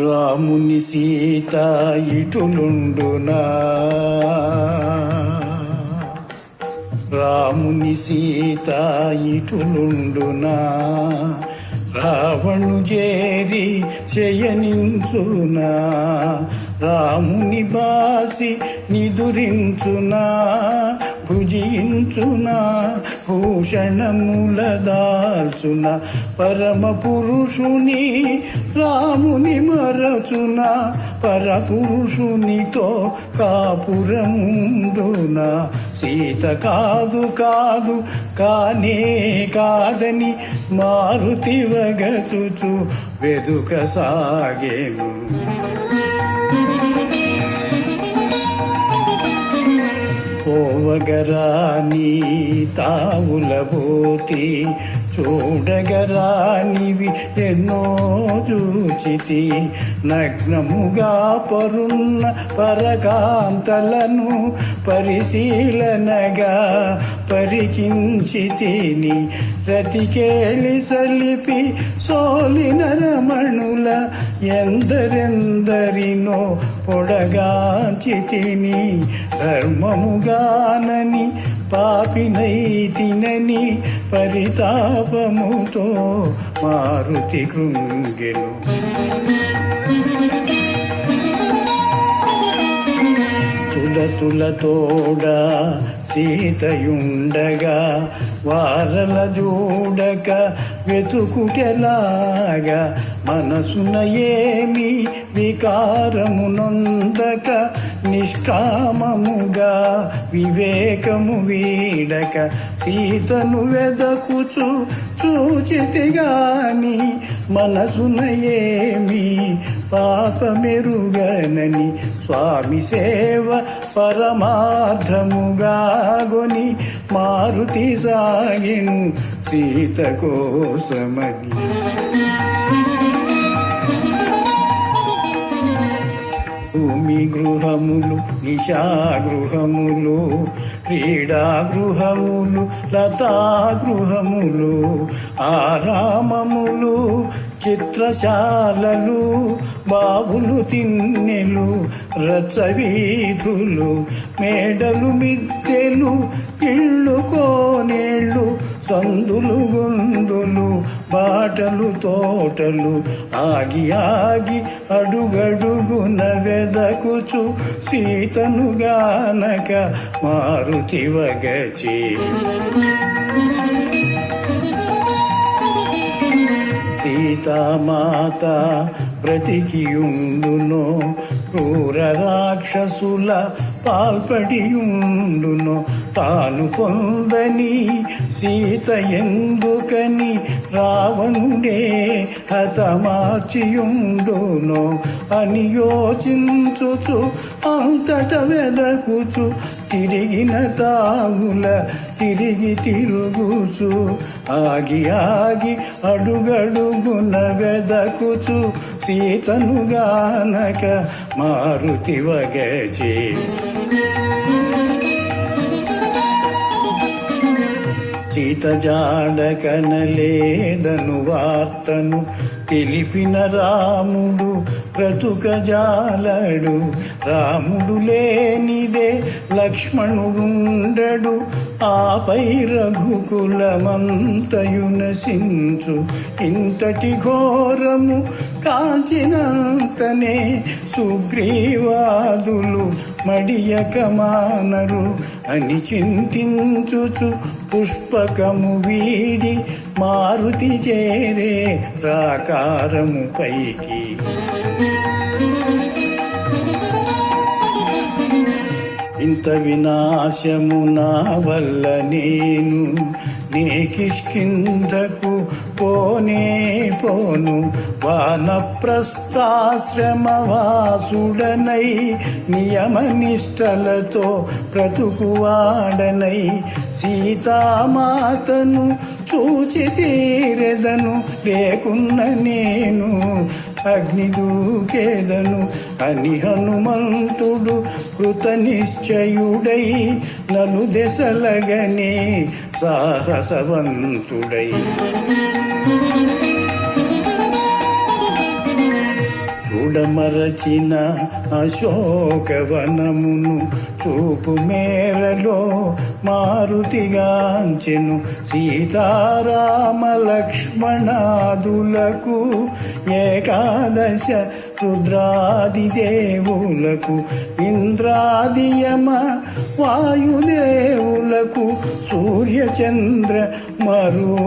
రాముని సీత ఇటులుండునా, రాముని సీత ఇటులుండునా, రావణు చేరి శయనించునా, రాముని బాసి నిదురించునా, భుజించునా, భూషణముల దాల్చున, పరమ పురుషుని రాముని మరచునా, పరపురుషునితో కాపురముండునా, సీత కాదు కాదు కానే కాదని మారుతి వగచుచు వెదుక సాగేను. పోవగరాని తావులబోతి, చూడగరానివి ఎన్నో చూచితి, నగ్నముగా పరున్న పరకాంతలను పరిశీలనగా పరికించితిని, రతికేళి సలిపి సోలిన రమణుల ఎందరెందరినో పొడగాంచితిని, ధర్మముగానని పాపినైతినని పరితాపముతో మారుతి కృంగెను. చులతులతోడ సీతయుండగా వారల జోడక వెతుకుటెలాగా, మనసున ఏమి వికారమునొందక నిష్కామముగా వివేకము వీడక, సీతను వెదకుచు చూచితిగాని మనసున ఏమి పాపమెరుగనని, స్వామి సేవ పరమార్థముగా గొని మారుతి సాగెను సీత కోసమని. భూమి గృహములు నిశాగృహములు, క్రీడాగృహములు లతాగృహములు, ఆరామములు చిత్రశాలలు, బాబులు తిన్నెలు రచ్చవీధులు, మేడలు మిద్దెలు ఇళ్ళు కోనేళ్ళు, సందులు గొందులు బాటలు తోటలు, ఆగి ఆగి అడుగడుగున వెదకుచు సీతను గానక మారుతి వగచి. సీతామాత బ్రతికియుండునో, క్రూర రాక్షసుల పాల్పడియుండునో, తాను పొందని సీత ఎందుకని రావణుడే హతమార్చియుండునో అని యోచించుచు అంతట వెదకుచు, తిరిగిన తావుల తిరిగి తిరుగుచు, ఆగి ఆగి అడుగడుగున వెదకుచు సీతను గానక మారుతి వగచి. సీత జాడ కనలేదను వార్తను తెలిపిన రాముడు బ్రతుకజాలడు, రాముడు లేనిదే లక్ష్మణుడుండడు, ఆపై రఘుకులమంతయు నశించు, ఇంతటి ఘోరము కాంచినంతనే సుగ్రీవాదులు మడియక మానరు అని చింతించుచు పుష్పకము వీడి మారుతి చేరే ప్రాకారము పైకి. ఇంత వినాశము నా వల్ల నేను నీ కిష్కింధకు పోనే పోను, వానప్రస్థాశ్రమవాసుడనై నియమనిష్టలతో బ్రతుకువాడనై, సీతామాతను చూచి తీరెదను, లేకున్న నేను అగ్ని దూకేదను అని హనుమంతుడు కృత నిశ్చయుడై, నలు దెసలగనే సాహసవంతుడై. చూడమరచిన అశోకవనమును చూపు మేరలో మారుతిగాంచెను. సీతారామ లక్ష్మణాదులకు ఏకాదశ రుద్రాది దేవులకు ఇంద్రాదియమ వాయుదేవులకు సూర్యచంద్ర మరుద్గణములకు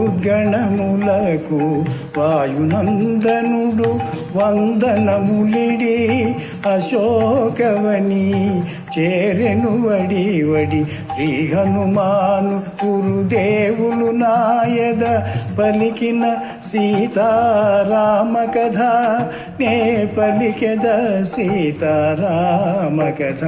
వాయునందనుడు వందనములిడి అశోకవని చేరెను వడి వడి. శ్రీ హనుమాను గురుదేవులు నాయద పలికిన సీతారామ కథ నే పలికెద సీతారామ కథ.